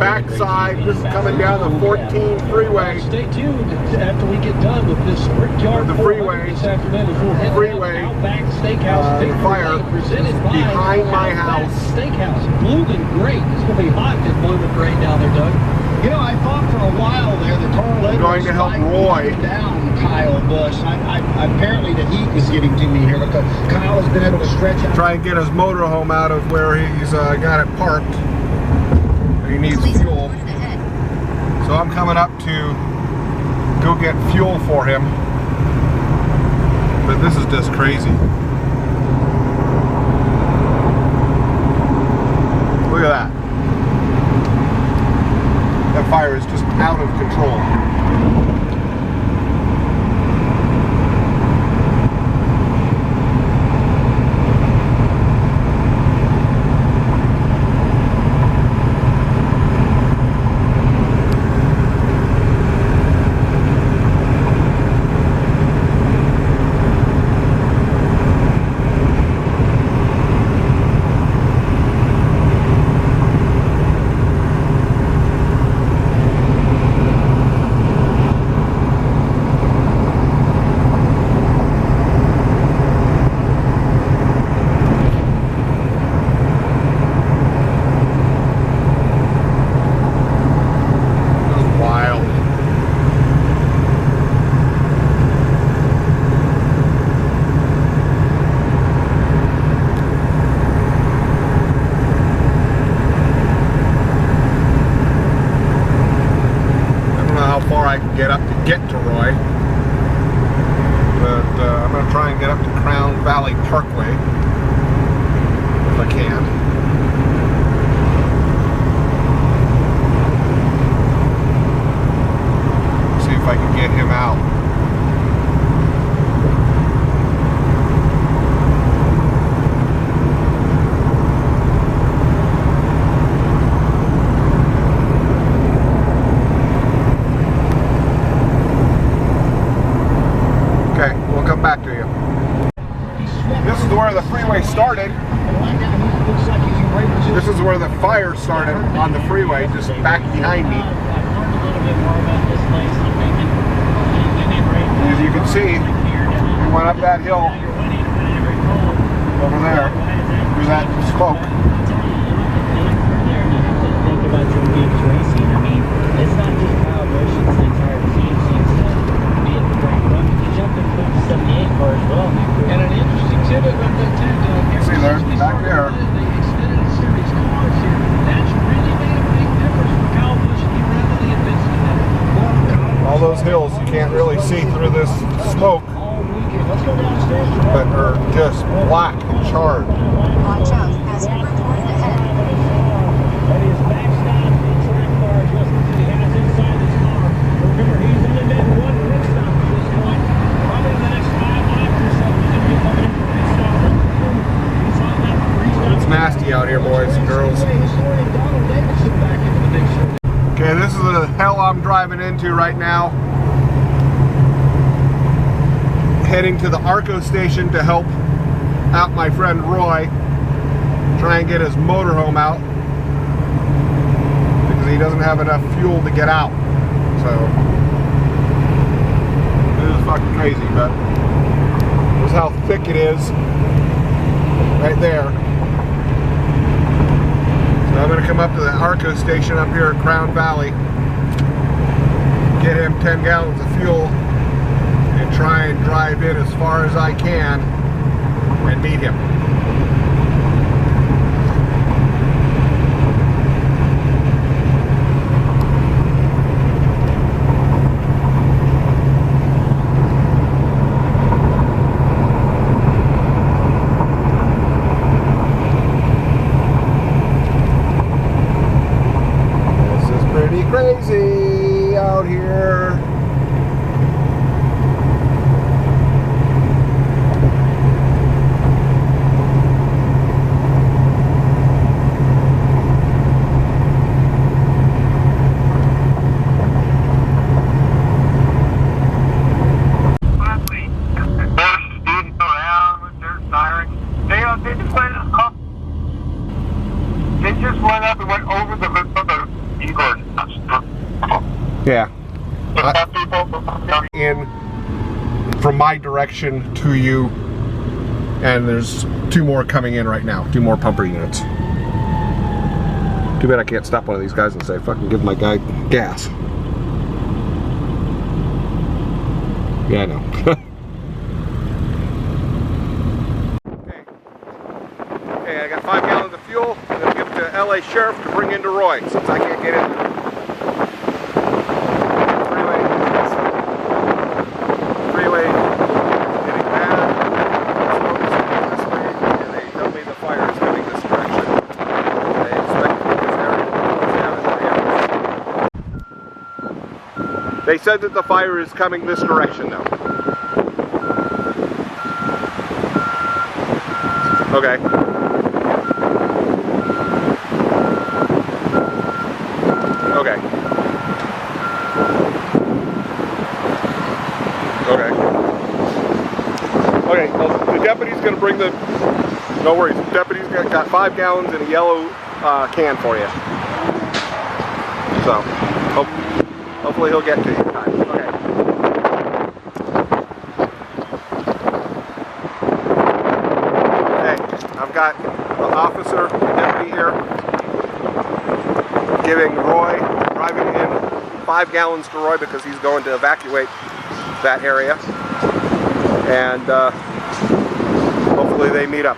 backside. This is coming down the 14 freeway. Stay tuned after we get done with this Brickyard the freeway this afternoon. We'll head freeway Outback Steakhouse fire presented by behind my Outback house. Steakhouse. Blooming great. It's going to be hot at Blooming great down there, Doug. You know, I thought for a while there the tornado going to help Roy down Kyle Busch. Apparently the heat is getting to me here because Kyle has been able to stretch out. Try and get his motorhome out of where he's got it parked. He needs fuel. So I'm coming up to go get fuel for him. But this is just crazy. Look at that. That fire is just out of control. I can get up to Roy, but I'm going to try and get up to Crown Valley Parkway if I can. See if I can get him out. Back to you. This is where the freeway started. This is where the fire started on the freeway, just back behind me. As you can see, we went up that hill over there through that smoke. It's not just Kyle Busch, it's the entire team seems to be at the great run. He jumped in the 78 car as well. And an interesting tidbit about that too, Doug. See there, back there. They extended a series cars here. That's really made a big difference for Kyle Busch. He readily admits to that. All those hills, you can't really see through this smoke, but are just black and charred. Watch out as you report ahead. It's nasty out here, boys and girls. Okay, this is the hell I'm driving into right now. Heading to the Arco station to help out my friend Roy. Try and get his motorhome out. Because he doesn't have enough fuel to get out. So, this is fucking crazy, but this is how thick it is. Right there. So I'm going to come up to the Arco station up here at Crown Valley, get him 10 gallons of fuel, and try and drive in as far as I can and meet him. Crazy out here. They just went up and went over the Yeah. In from my direction to you, and there's 2 more coming in right now. 2 more pumper units. Too bad I can't stop one of these guys and say, fucking give my guy gas. Yeah, I know. Okay, I got 5 gallons of fuel. I'm going to give it to LA Sheriff to bring into Roy, since I can't get in. Freeway getting bad. Smoke's coming this way, and they tell me the fire is coming this direction. They expect this area. They said that the fire is coming this direction now. Okay. Okay. Okay. Okay, well, the deputy's going to bring the... No worries, the deputy's got 5 gallons in a yellow can for you. So, hopefully he'll get to you in time. Okay. Okay, I've got the officer, the deputy here, giving Roy, driving in 5 gallons to Roy because he's going to evacuate that area, and hopefully they meet up.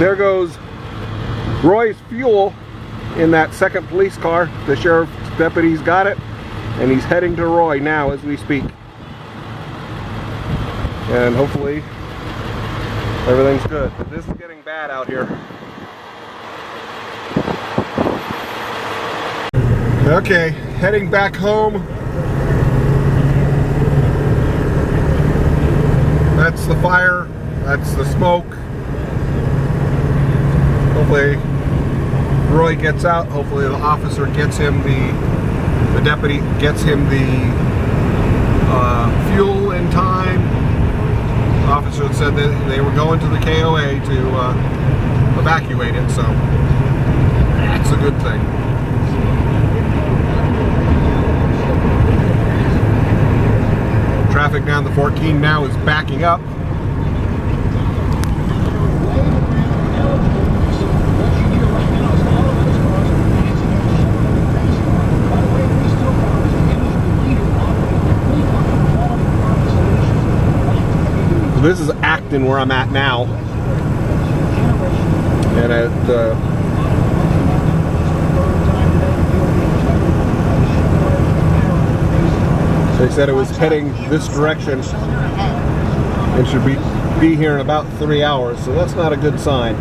There goes Roy's fuel in that second police car. The sheriff's deputy's got it, and he's heading to Roy now as we speak. And hopefully everything's good. But this is getting bad out here. Okay, heading back home. That's the fire, that's the smoke. Hopefully Roy gets out. Hopefully the officer gets him the deputy gets him the fuel in time. The officer said that they were going to the KOA to evacuate it, so that's a good thing. Traffic down the 14 now is backing up. This is Acton, where I'm at now, and they said it was heading this direction and should be here in about 3 hours, so that's not a good sign.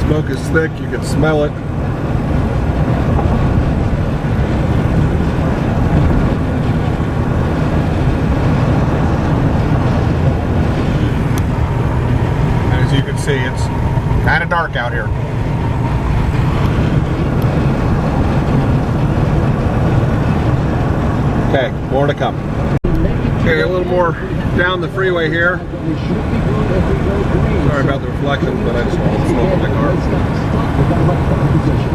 Smoke is thick, you can smell it. As you can see, it's kind of dark out here. Okay, more to come. Okay, a little more down the freeway here. Sorry about the reflection, but I just want to smoke in my car.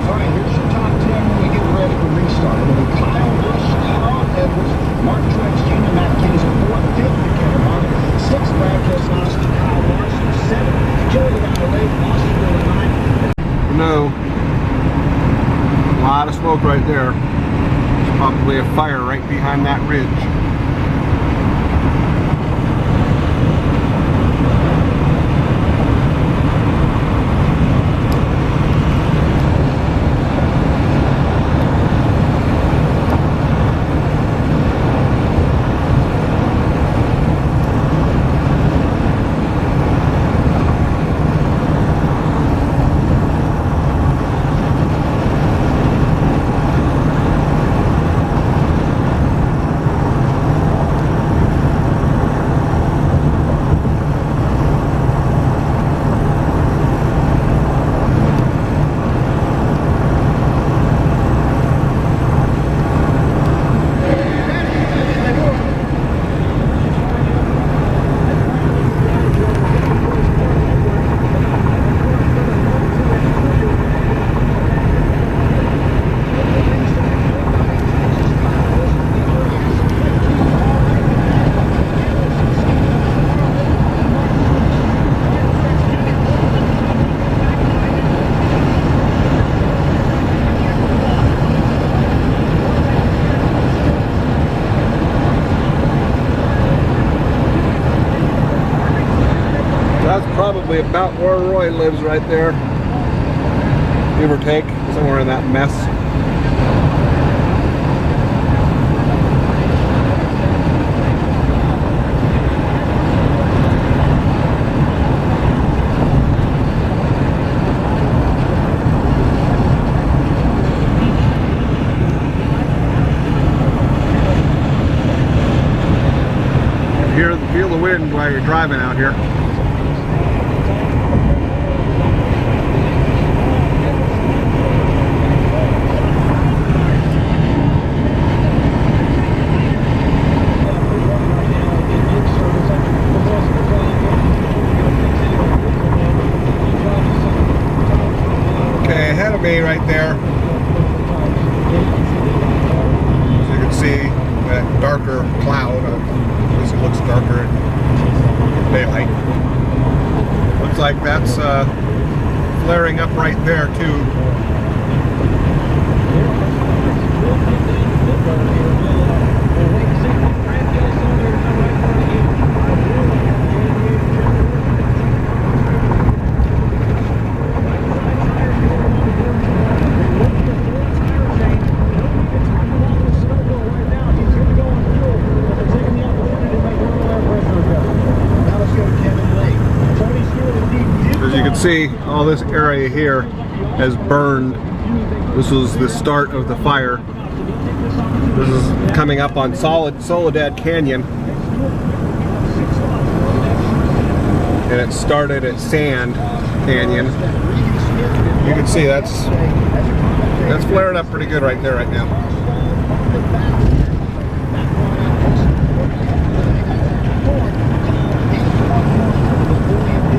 Alright, here's your top 10 when we get ready for restart. It'll be Kyle Busch, Carl Edwards, Mark Truex Jr., Matt Kenseth, 4th, 5th, Kevin Harvick, 6th, Brad Keselowski, Kyle Larson, 7th, Joey Logano, Austin Dillon, 9th. No, a lot of smoke right there. There's probably a fire right behind that ridge. probably about where Roy lives right there. Give or take, somewhere in that mess. Feel the wind while you're driving out here. Okay, ahead of me right there, as you can see, that darker cloud. At least it looks darker in daylight. Looks like that's flaring up right there too. See, all this area here has burned. This was the start of the fire. This is coming up on Soledad Canyon, and it started at Sand Canyon. You can see that's flaring up pretty good right there right now.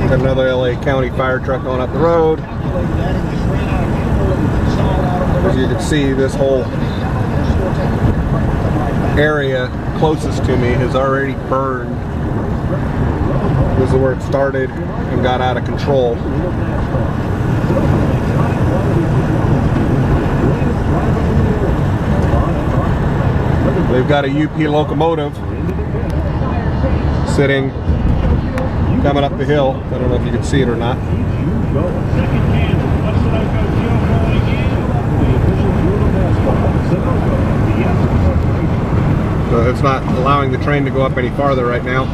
Got another LA County fire truck going up the road. As you can see, this whole area closest to me has already burned. This is where it started and got out of control. They've got a UP locomotive sitting coming up the hill. I don't know if you can see it or not. So it's not allowing the train to go up any farther right now.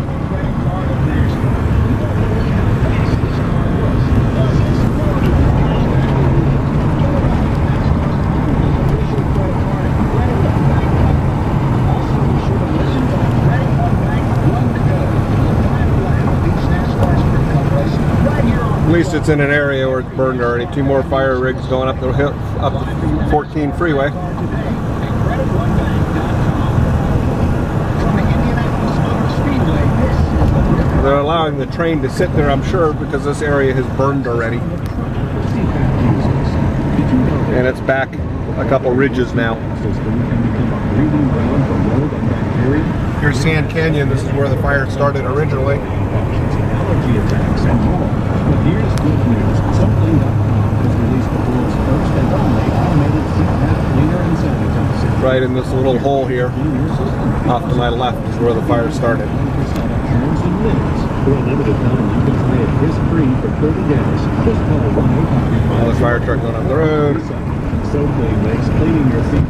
At least it's in an area where it's burned already. 2 more fire rigs going up the hill, up the 14 freeway. They're allowing the train to sit there, I'm sure, because this area has burned already. And it's back a couple ridges now. Here's Sand Canyon. This is where the fire started originally. Here's good news. Something.com has released the world's first and only automated seat bath cleaner and sanitizer. Right in this little hole here, off to my left, is where the fire started. For a limited time, you can try it risk-free for 30 days. Just call 1-800. Another fire truck going up the road. So clean makes cleaning your seat.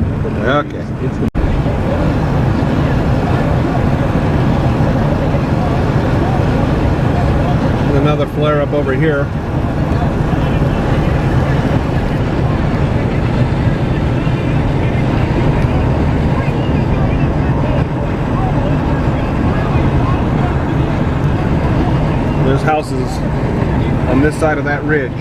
Okay. It's the Another flare up over here. There's houses on this side of that ridge.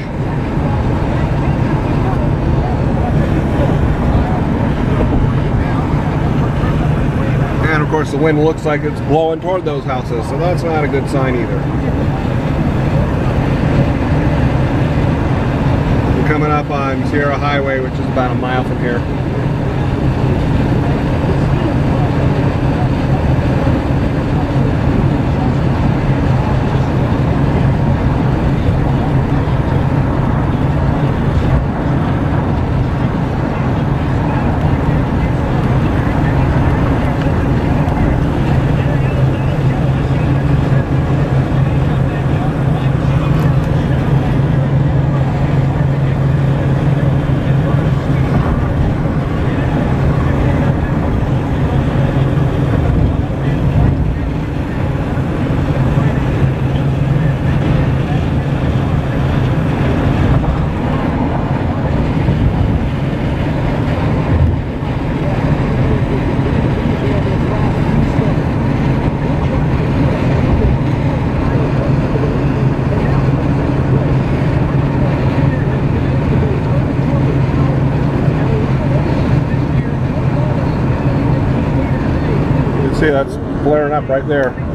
And of course the wind looks like it's blowing toward those houses, so that's not a good sign either. We're coming up on Sierra Highway, which is about a mile from here. See, that's flaring up right there.